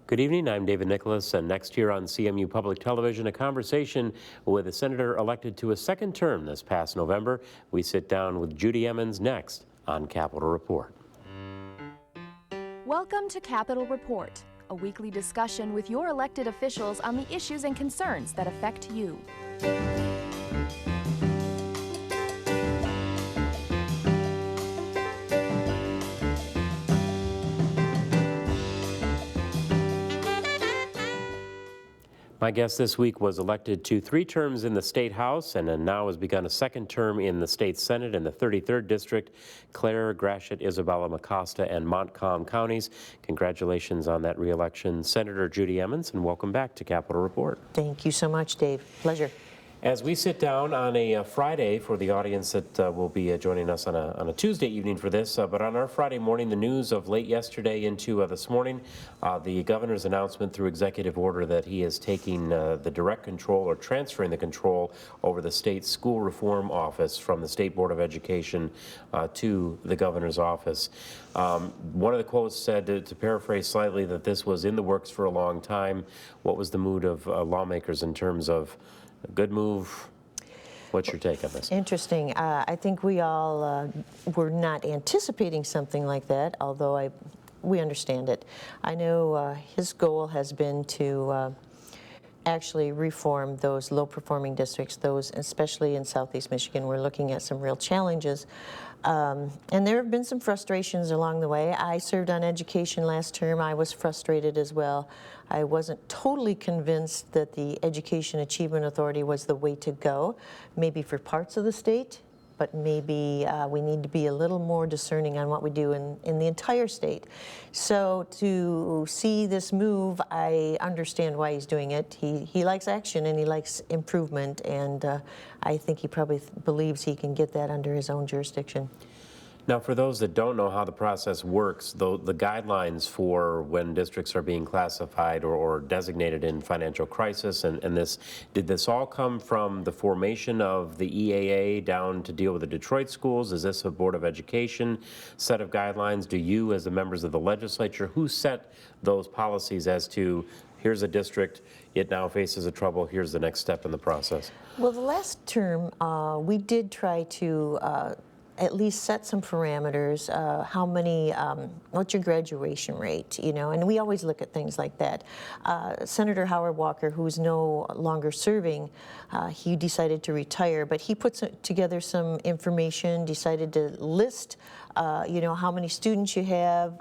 Good evening, I'm David Nicholas, and next here on CMU Public Television, a conversation with a senator elected to a second term this past November. We sit down with Judy Emmons next on Capitol Report. Welcome to Capitol Report, a weekly discussion with your elected officials on the issues and concerns that affect you. My guest this week was elected to 3 terms in the State House and then now has begun a second term in the State Senate in the 33rd District, Clare, Gratiot, Isabella, Mecosta, and Montcalm counties. Congratulations on that re-election, Senator Judy Emmons, and welcome back to Capitol Report. Thank you so much, Dave. Pleasure. As we sit down on a Friday for the audience that will be joining us on a Tuesday evening for this, but on our Friday morning, the news of late yesterday into this morning, the governor's announcement through executive order that he is taking the direct control or transferring the control over the state school reform office from the State Board of Education to the governor's office. One of the quotes said, to paraphrase slightly, that this was in the works for a long time. What was the mood of lawmakers in terms of a good move? What's your take on this? Interesting. I think we all were not anticipating something like that, although we understand it. I know his goal has been to actually reform those low-performing districts, those especially in Southeast Michigan. We're looking at some real challenges. And there have been some frustrations along the way. I served on education last term. I was frustrated as well. I wasn't totally convinced that the Education Achievement Authority was the way to go, maybe for parts of the state, but maybe we need to be a little more discerning on what we do in the entire state. So to see this move, I understand why he's doing it. He likes action and he likes improvement, and I think he probably believes he can get that under his own jurisdiction. Now, for those that don't know how the process works, the guidelines for when districts are being classified or designated in financial crisis, and did this all come from the formation of the EAA down to deal with the Detroit schools? Is this a Board of Education set of guidelines? Do you, as the members of the legislature, who set those policies as to here's a district, it now faces a trouble, here's the next step in the process? Well, the last term, we did try to at least set some parameters, how many, what's your graduation rate, you know, and we always look at things like that. Senator Howard Walker, who's no longer serving, he decided to retire, but he put together some information, decided to list you know, how many students you have,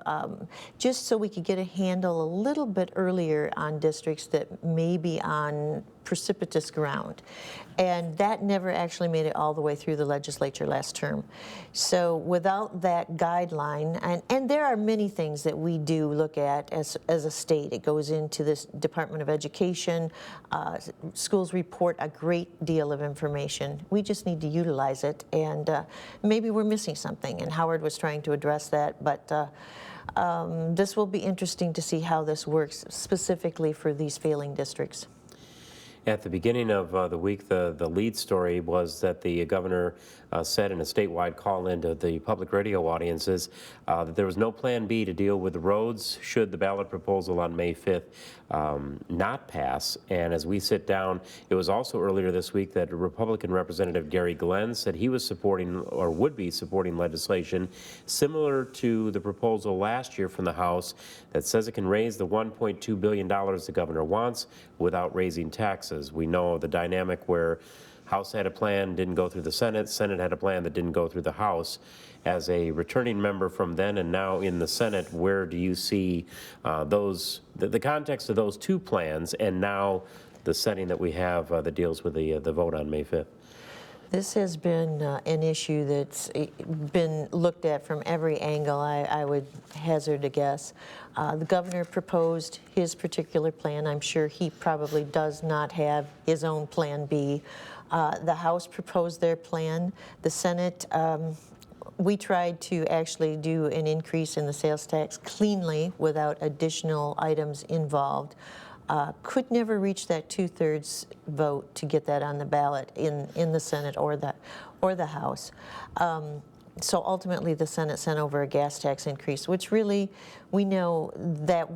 just so we could get a handle a little bit earlier on districts that may be on precipitous ground. And that never actually made it all the way through the legislature last term. So without that guideline, and there are many things that we do look at as a state. It goes into this Department of Education. Schools report a great deal of information. We just need to utilize it, and maybe we're missing something, and Howard was trying to address that, but this will be interesting to see how this works specifically for these failing districts. At the beginning of the week, the lead story was that the governor said in a statewide call-in to the public radio audiences that there was no plan B to deal with the roads should the ballot proposal on May 5th not pass. And as we sit down, it was also earlier this week that Republican Representative Gary Glenn said he was supporting or would be supporting legislation similar to the proposal last year from the House that says it can raise the $1.2 billion the governor wants without raising taxes. We know the dynamic where House had a plan, didn't go through the Senate. Senate had a plan that didn't go through the House. As a returning member from then and now in the Senate, where do you see the context of those two plans and now the setting that we have that deals with the vote on May 5th? This has been an issue that's been looked at from every angle, I would hazard a guess. The governor proposed his particular plan. I'm sure he probably does not have his own plan B. The House proposed their plan. The Senate, we tried to actually do an increase in the sales tax cleanly without additional items involved. Could never reach that 2/3 vote to get that on the ballot in the Senate or the House. So ultimately the Senate sent over a gas tax increase, which really we know that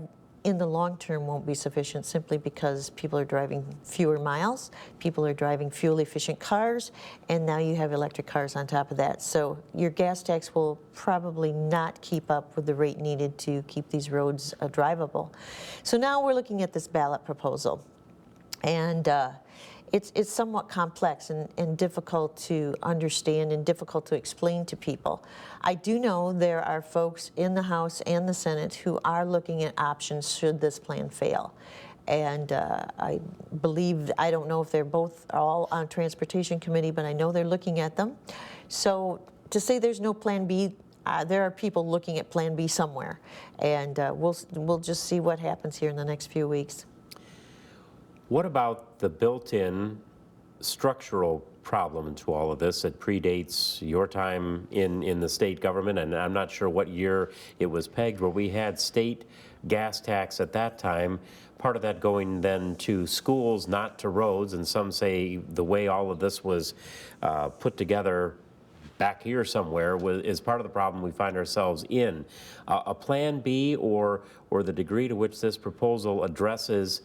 in the long term won't be sufficient simply because people are driving fewer miles, people are driving fuel efficient cars, and now you have electric cars on top of that. So your gas tax will probably not keep up with the rate needed to keep these roads drivable. So now we're looking at this ballot proposal. And it's somewhat complex and difficult to understand and difficult to explain to people. I do know there are folks in the House and the Senate who are looking at options should this plan fail. And I believe, I don't know if they're both all on Transportation Committee, but I know they're looking at them. So to say there's no Plan B, there are people looking at Plan B somewhere. And we'll just see what happens here in the next few weeks. What about the built-in structural problem to all of this? It predates your time in the state government, and I'm not sure what year it was pegged, where we had state gas tax at that time, part of that going then to schools, not to roads, and some say the way all of this was put together back here somewhere is part of the problem we find ourselves in. A Plan B or the degree to which this proposal addresses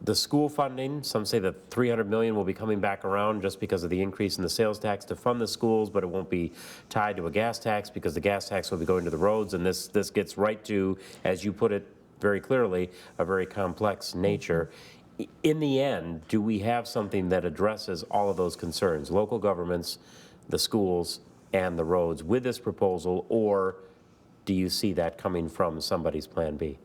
the school funding. Some say that $300 million will be coming back around just because of the increase in the sales tax to fund the schools, but it won't be tied to a gas tax because the gas tax will be going to the roads, and this gets right to, as you put it very clearly, a very complex nature. In the end, do we have something that addresses all of those concerns, local governments, the schools, and the roads with this proposal, or do you see that coming from somebody's Plan B?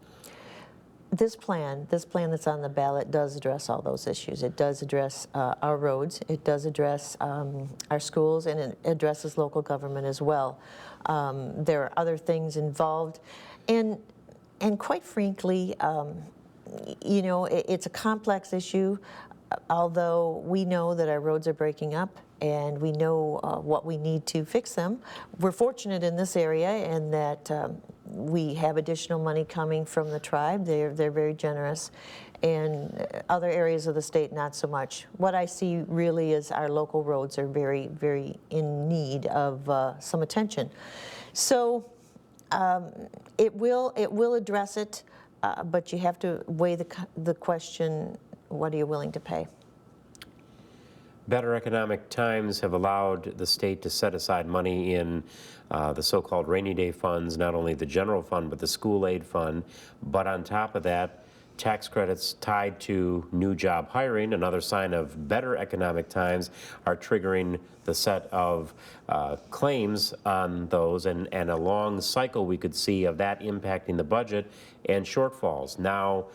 This plan that's on the ballot does address all those issues. It does address our roads, it does address our schools, and it addresses local government as well. There are other things involved, and quite frankly, you know, it's a complex issue, although we know that our roads are breaking up and we know what we need to fix them. We're fortunate in this area in that we have additional money coming from the tribe. They're very generous, and other areas of the state not so much. What I see really is our local roads are very, very in need of some attention. So it will address it, but you have to weigh the question, what are you willing to pay? Better economic times have allowed the state to set aside money in the so-called rainy day funds, not only the general fund, but the school aid fund. But on top of that, tax credits tied to new job hiring, another sign of better economic times, are triggering the set of claims on those, and a long cycle we could see of that impacting the budget and shortfalls. Now,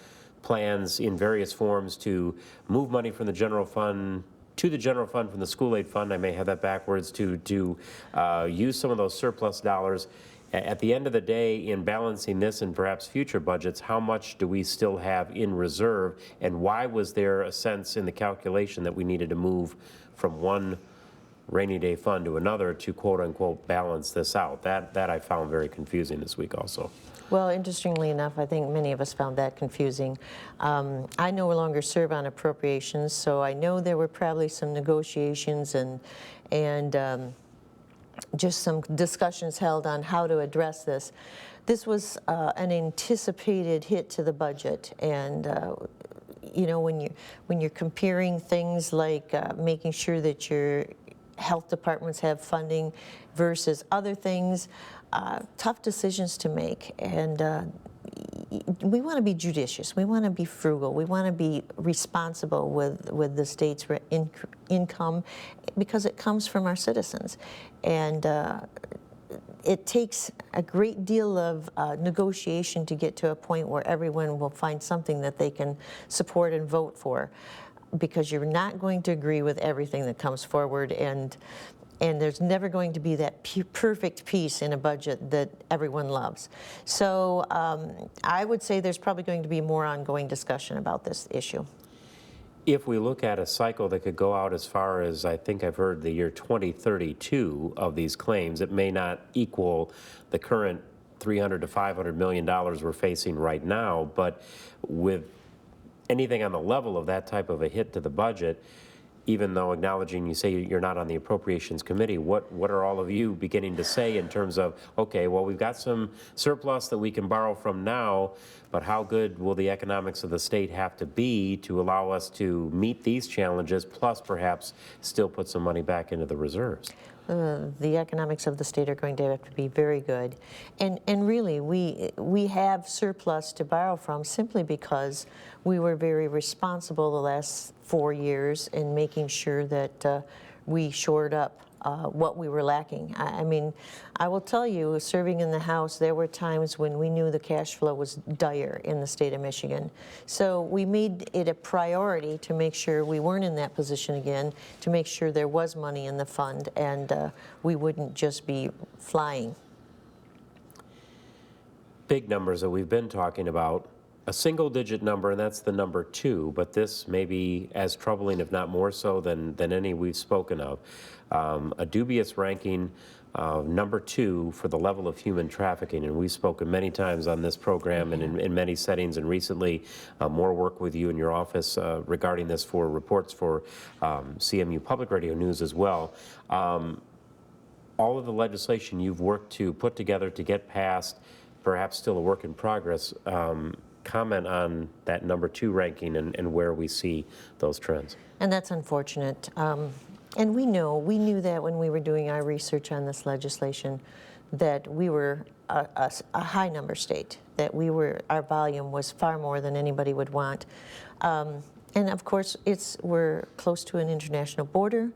plans in various forms to move money from the general fund to the general fund from the school aid fund, I may have that backwards, to use some of those surplus dollars. At the end of the day, in balancing this and perhaps future budgets, how much do we still have in reserve, and why was there a sense in the calculation that we needed to move from one rainy day fund to another to quote unquote balance this out? That I found very confusing this week also. Well, interestingly enough, I think many of us found that confusing. I no longer serve on appropriations, so I know there were probably some negotiations and just some discussions held on how to address this. This was an anticipated hit to the budget, and you know, when you're comparing things like making sure that your health departments have funding versus other things, tough decisions to make, and we want to be judicious, we want to be frugal, we want to be responsible with the state's income, because it comes from our citizens, and it takes a great deal of negotiation to get to a point where everyone will find something that they can support and vote for, because you're not going to agree with everything that comes forward, and there's never going to be that perfect piece in a budget that everyone loves. So I would say there's probably going to be more ongoing discussion about this issue. If we look at a cycle that could go out as far as, I think I've heard, the year 2032 of these claims, it may not equal the current $300 to $500 million we're facing right now, but with anything on the level of that type of a hit to the budget, even though acknowledging you say you're not on the Appropriations Committee, what are all of you beginning to say in terms of, okay, well, we've got some surplus that we can borrow from now, but how good will the economics of the state have to be to allow us to meet these challenges, plus perhaps still put some money back into the reserves? The economics of the state are going to have to be very good. And really, we have surplus to borrow from simply because we were very responsible the last 4 years in making sure that we shored up what we were lacking. I mean, I will tell you, serving in the House, there were times when we knew the cash flow was dire in the state of Michigan. So we made it a priority to make sure we weren't in that position again, to make sure there was money in the fund and we wouldn't just be flying. Big numbers that we've been talking about. A single-digit number, and that's the number 2, but this may be as troubling, if not more so, than any we've spoken of. A dubious ranking, number 2 for the level of human trafficking, and we've spoken many times on this program and in many settings, and recently more work with you in your office regarding this for reports for CMU Public Radio News as well. All of the legislation you've worked to put together to get passed, perhaps still a work in progress, comment on that number 2 ranking and where we see those trends. And that's unfortunate. And we knew that when we were doing our research on this legislation, that we were a high number state, that our volume was far more than anybody would want. And of course, we're close to an international border.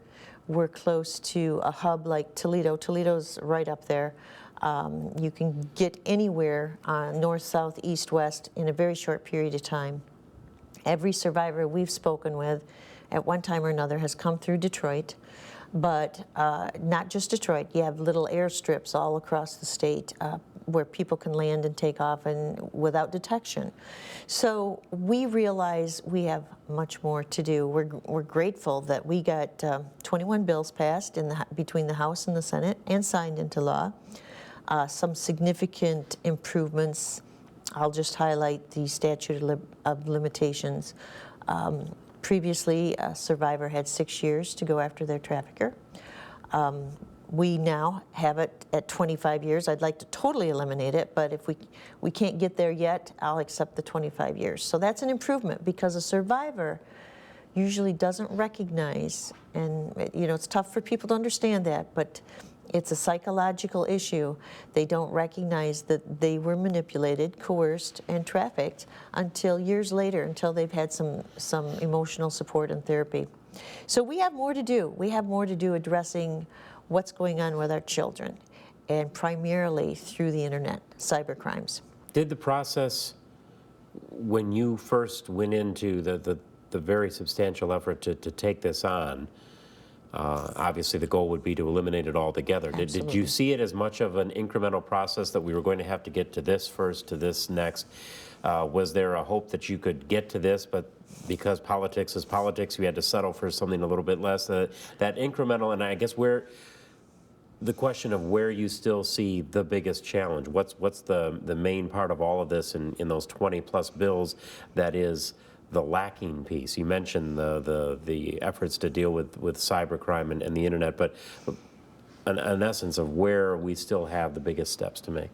We're close to a hub like Toledo. Toledo's right up there. You can get anywhere north, south, east, west in a very short period of time. Every survivor we've spoken with at one time or another has come through Detroit, but not just Detroit. You have little airstrips all across the state where people can land and take off and without detection. So we realize we have much more to do. We're grateful that we got 21 bills passed between the House and the Senate and signed into law. Some significant improvements. I'll just highlight the statute of limitations. Previously, a survivor had 6 years to go after their trafficker. We now have it at 25 years. I'd like to totally eliminate it, but if we can't get there yet, I'll accept the 25 years. So that's an improvement because a survivor usually doesn't recognize, and it's tough for people to understand that, but it's a psychological issue. They don't recognize that they were manipulated, coerced, and trafficked until years later, until they've had some emotional support and therapy. So we have more to do. We have more to do addressing what's going on with our children, and primarily through the internet, cybercrimes. Did the process, when you first went into the very substantial effort to take this on, obviously the goal would be to eliminate it altogether. Did you see it as much of an incremental process that we were going to have to get to this first, to this next? Was there a hope that you could get to this, but because politics is politics, we had to settle for something a little bit less? That incremental, and I guess the question of where you still see the biggest challenge. What's the main part of all of this in those 20-plus bills that is the lacking piece? You mentioned the efforts to deal with cybercrime and the internet, but an essence of where we still have the biggest steps to make.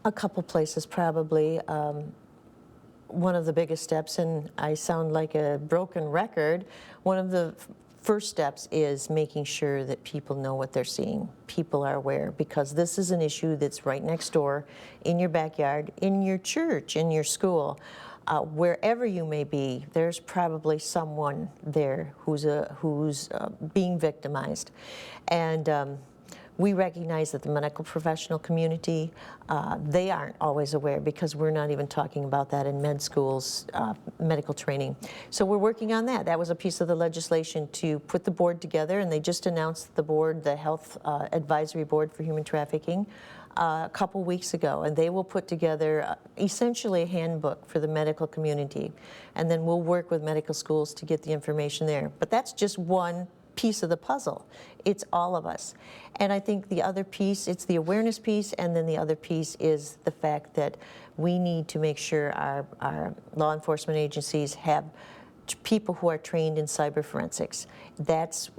A couple places probably. One of the biggest steps, and I sound like a broken record, one of the first steps is making sure that people know what they're seeing. People are aware, because this is an issue that's right next door, in your backyard, in your church, in your school. Wherever you may be, there's probably someone there who's being victimized. And we recognize that the medical professional community, they aren't always aware, because we're not even talking about that in med schools, medical training. So we're working on that. That was a piece of the legislation to put the board together, and they just announced the board, the Health Advisory Board for Human Trafficking, a couple weeks ago, and they will put together essentially a handbook for the medical community, and then we'll work with medical schools to get the information there. But that's just one piece of the puzzle. It's all of us. And I think the other piece, it's the awareness piece, and then the other piece is the fact that we need to make sure our law enforcement agencies have people who are trained in cyber forensics. That's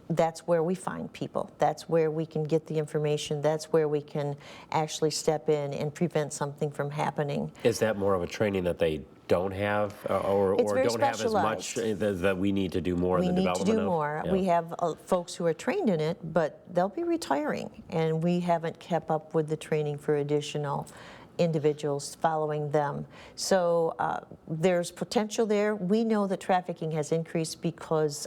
where we find people. That's where we can get the information. That's where we can actually step in and prevent something from happening. Is that more of a training that they don't have, or very don't have as much specialized. that we need to do more in the development of? We need to do more. Yeah. We have folks who are trained in it, but they'll be retiring, and we haven't kept up with the training for additional individuals following them. So there's potential there. We know that trafficking has increased because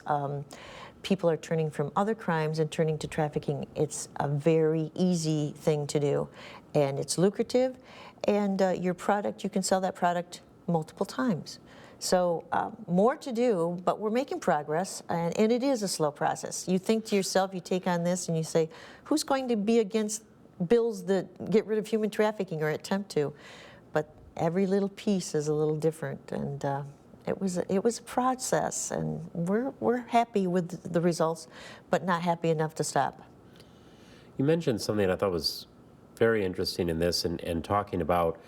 people are turning from other crimes and turning to trafficking. It's a very easy thing to do, and it's lucrative, and your product, you can sell that product multiple times. So more to do, but we're making progress, and it is a slow process. You think to yourself, you take on this and you say, who's going to be against bills that get rid of human trafficking or attempt to? But every little piece is a little different, and it was a process, and we're happy with the results, but not happy enough to stop. You mentioned something I thought was very interesting in this, and talking about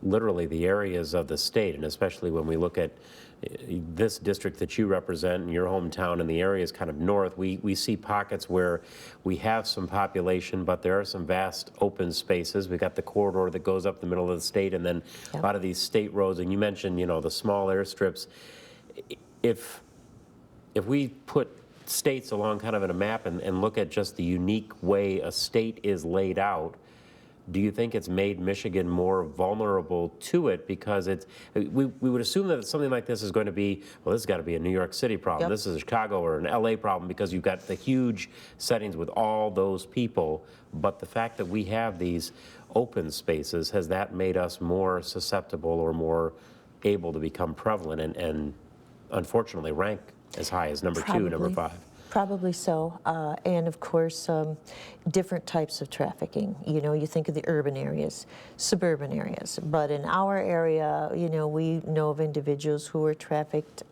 literally the areas of the state, and especially when we look at this district that you represent in your hometown and the areas kind of north, we see pockets where we have some population, but there are some vast open spaces. We got the corridor that goes up the middle of the state, and then a lot of these state roads, and you mentioned, you know, the small airstrips. If we put states along kind of in a map and look at just the unique way a state is laid out, do you think it's made Michigan more vulnerable to it? Because we would assume that something like this is going to be, well, this has got to be a New York City problem. This is a Chicago or an LA problem, because you've got the huge settings with all those people. But the fact that we have these open spaces, has that made us more susceptible or more able to become prevalent and unfortunately rank as high as number two, number 5? Probably so, and of course, different types of trafficking. You know, you think of the urban areas, suburban areas, but in our area, you know, we know of individuals who were trafficked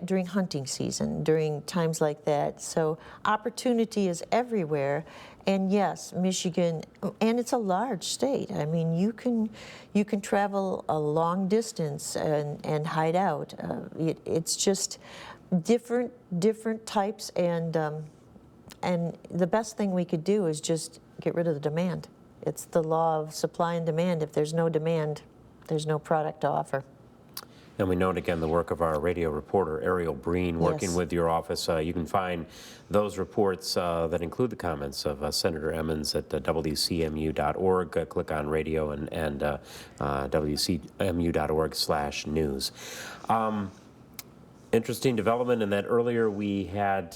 during hunting season, during times like that. So opportunity is everywhere, and yes, Michigan, and it's a large state. I mean, you can travel a long distance and hide out. It's just different types, and the best thing we could do is just get rid of the demand. It's the law of supply and demand. If there's no demand, there's no product to offer. And we note again the work of our radio reporter, Ariel Breen, working with your office. You can find those reports that include the comments of Senator Emmons at WCMU.org. Click on radio and WCMU.org/news. Interesting development in that earlier we had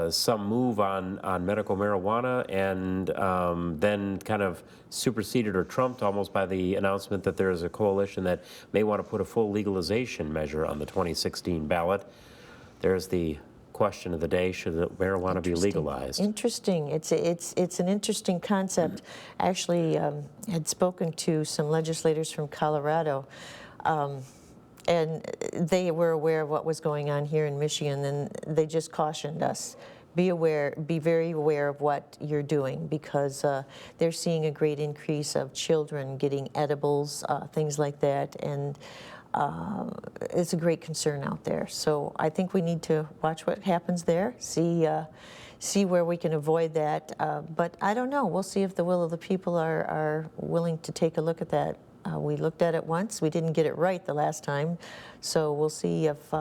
some move on medical marijuana, and then kind of superseded or trumped almost by the announcement that there is a coalition that may want to put a full legalization measure on the 2016 ballot. There's the question of the day: should marijuana be legalized? Interesting. It's an interesting concept. Actually, had spoken to some legislators from Colorado. And they were aware of what was going on here in Michigan, and they just cautioned us, be aware, be very aware of what you're doing, because they're seeing a great increase of children getting edibles, things like that, and it's a great concern out there. So I think we need to watch what happens there, see where we can avoid that, but I don't know. We'll see if the will of the people are willing to take a look at that. We looked at it once. We didn't get it right the last time, so we'll see if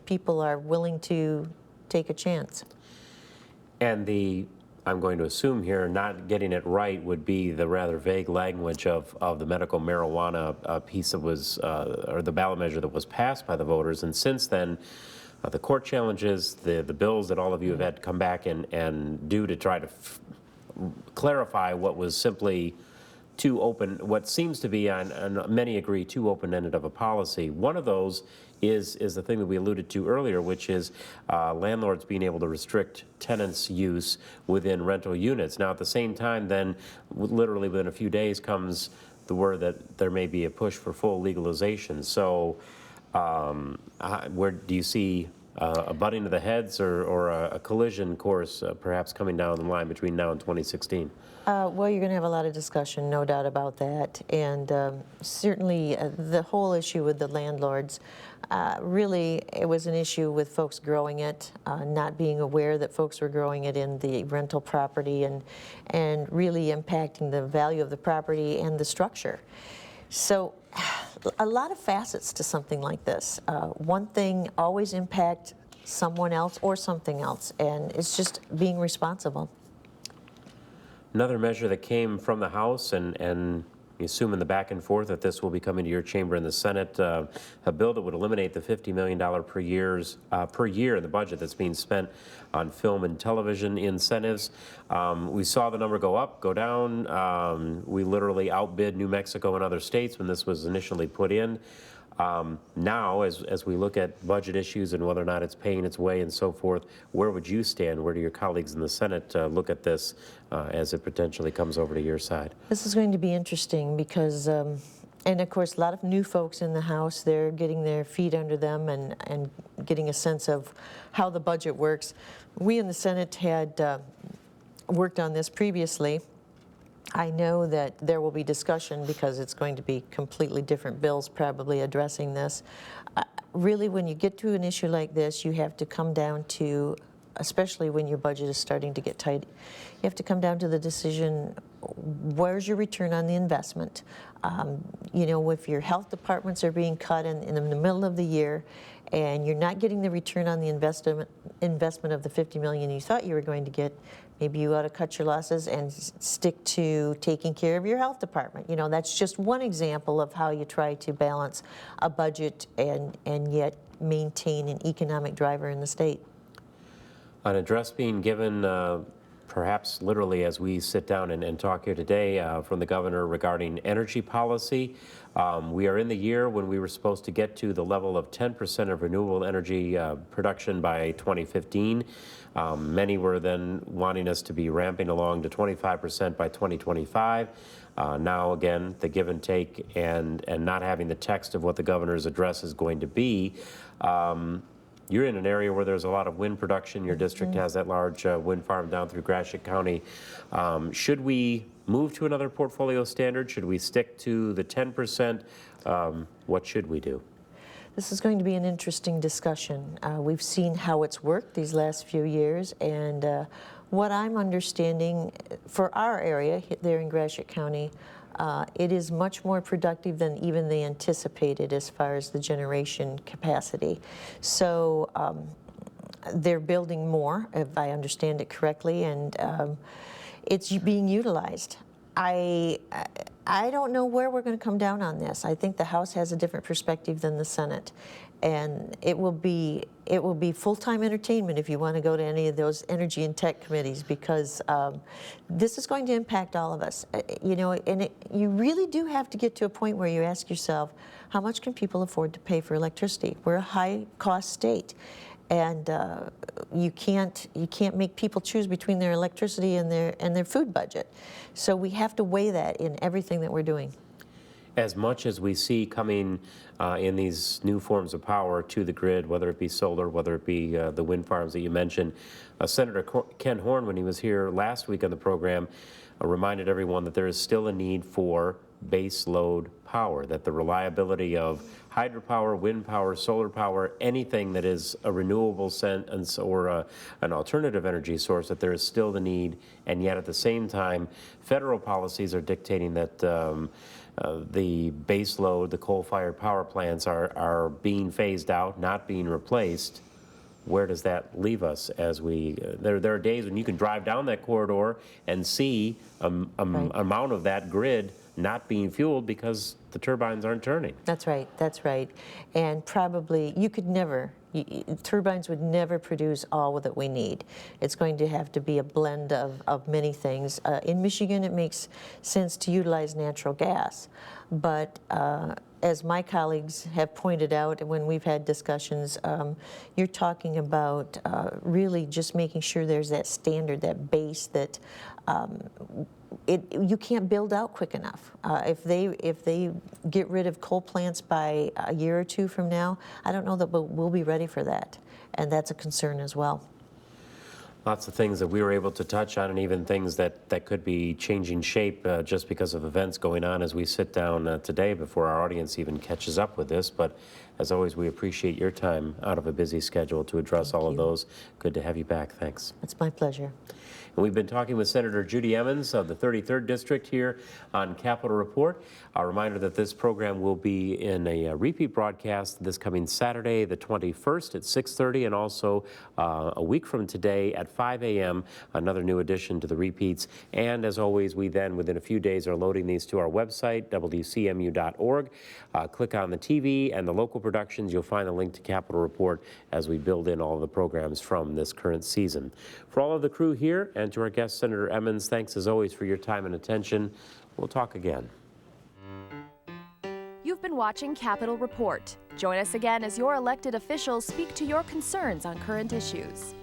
people are willing to take a chance. And I'm going to assume here, not getting it right would be the rather vague language of the medical marijuana piece that was, or the ballot measure that was passed by the voters. And since then, the court challenges, the bills that all of you have had to come back and do to try to clarify what was simply too open, what seems to be, on many agree, too open-ended of a policy. One of those is the thing that we alluded to earlier, which is landlords being able to restrict tenants' use within rental units. Now, at the same time, then, literally within a few days comes the word that there may be a push for full legalization. So where do you see a butting of the heads or a collision course perhaps coming down the line between now and 2016? Well, you're going to have a lot of discussion, no doubt about that. And certainly the whole issue with the landlords, really it was an issue with folks growing it, not being aware that folks were growing it in the rental property and really impacting the value of the property and the structure. So a lot of facets to something like this. One thing always impact someone else or something else, and it's just being responsible. Another measure that came from the House, and you assume in the back and forth that this will be coming to your chamber in the Senate, a bill that would eliminate the $50 million per year in the budget that's being spent on film and television incentives. We saw the number go up, go down. We literally outbid New Mexico and other states when this was initially put in. Now, as we look at budget issues and whether or not it's paying its way and so forth, where would you stand? Where do your colleagues in the Senate look at this as it potentially comes over to your side? This is going to be interesting because, and of course, a lot of new folks in the House, they're getting their feet under them and getting a sense of how the budget works. We in the Senate had worked on this previously. I know that there will be discussion because it's going to be completely different bills probably addressing this. Really, when you get to an issue like this, you have to come down to, especially when your budget is starting to get tight, you have to come down to the decision, where's your return on the investment? You know, if your health departments are being cut in the middle of the year and you're not getting the return on the investment of the $50 million you thought you were going to get, maybe you ought to cut your losses and stick to taking care of your health department. You know, that's just one example of how you try to balance a budget and yet maintain an economic driver in the state. An address being given perhaps literally as we sit down and talk here today from the governor regarding energy policy. We are in the year when we were supposed to get to the level of 10% of renewable energy production by 2015. Many were then wanting us to be ramping along to 25% by 2025. Now again, the give and take and not having the text of what the governor's address is going to be. You're in an area where there's a lot of wind production. Your district has that large wind farm down through Gratiot County. Should we move to another portfolio standard? Should we stick to the 10%? What should we do? This is going to be an interesting discussion. We've seen how it's worked these last few years, and what I'm understanding for our area there in Gratiot County, it is much more productive than even they anticipated as far as the generation capacity. So they're building more, if I understand it correctly, and it's being utilized. I don't know where we're going to come down on this. I think the House has a different perspective than the Senate, and it will be full-time entertainment if you want to go to any of those energy and tech committees, because this is going to impact all of us. You know, and you really do have to get to a point where you ask yourself, how much can people afford to pay for electricity? We're a high-cost state, and you can't make people choose between their electricity and their food budget. So we have to weigh that in everything that we're doing. As much as we see coming in these new forms of power to the grid, whether it be solar, whether it be the wind farms that you mentioned, Senator Ken Horn, when he was here last week on the program, reminded everyone that there is still a need for base load power, that the reliability of hydropower, wind power, solar power, anything that is a renewable sense or an alternative energy source, that there is still the need, and yet at the same time, federal policies are dictating that the base load, the coal-fired power plants are being phased out, not being replaced. Where does that leave us as we, there are days when you can drive down that corridor and see amount of that grid not being fueled because the turbines aren't turning. That's right, that's right. And probably you could never, turbines would never produce all that we need. It's going to have to be a blend of many things. In Michigan, it makes sense to utilize natural gas, but as my colleagues have pointed out when we've had discussions, you're talking about really just making sure there's that standard, that base that you can't build out quick enough. If they get rid of coal plants by a year or two from now, I don't know that we'll be ready for that, and that's a concern as well. Lots of things that we were able to touch on, and even things that could be changing shape just because of events going on as we sit down today before our audience even catches up with this. But as always, we appreciate your time out of a busy schedule to address all of those. Good to have you back. Thanks. It's my pleasure. And we've been talking with Senator Judy Emmons of the 33rd District here on Capitol Report. A reminder that this program will be in a repeat broadcast this coming Saturday, the 21st at 6:30, and also a week from today at 5 a.m., another new addition to the repeats. And as always, we then, within a few days, are loading these to our website, WCMU.org. Click on the TV and the local productions. You'll find a link to Capitol Report as we build in all of the programs from this current season. For all of the crew here and to our guest, Senator Emmons, thanks as always for your time and attention. We'll talk again. You've been watching Capitol Report. Join us again as your elected officials speak to your concerns on current issues.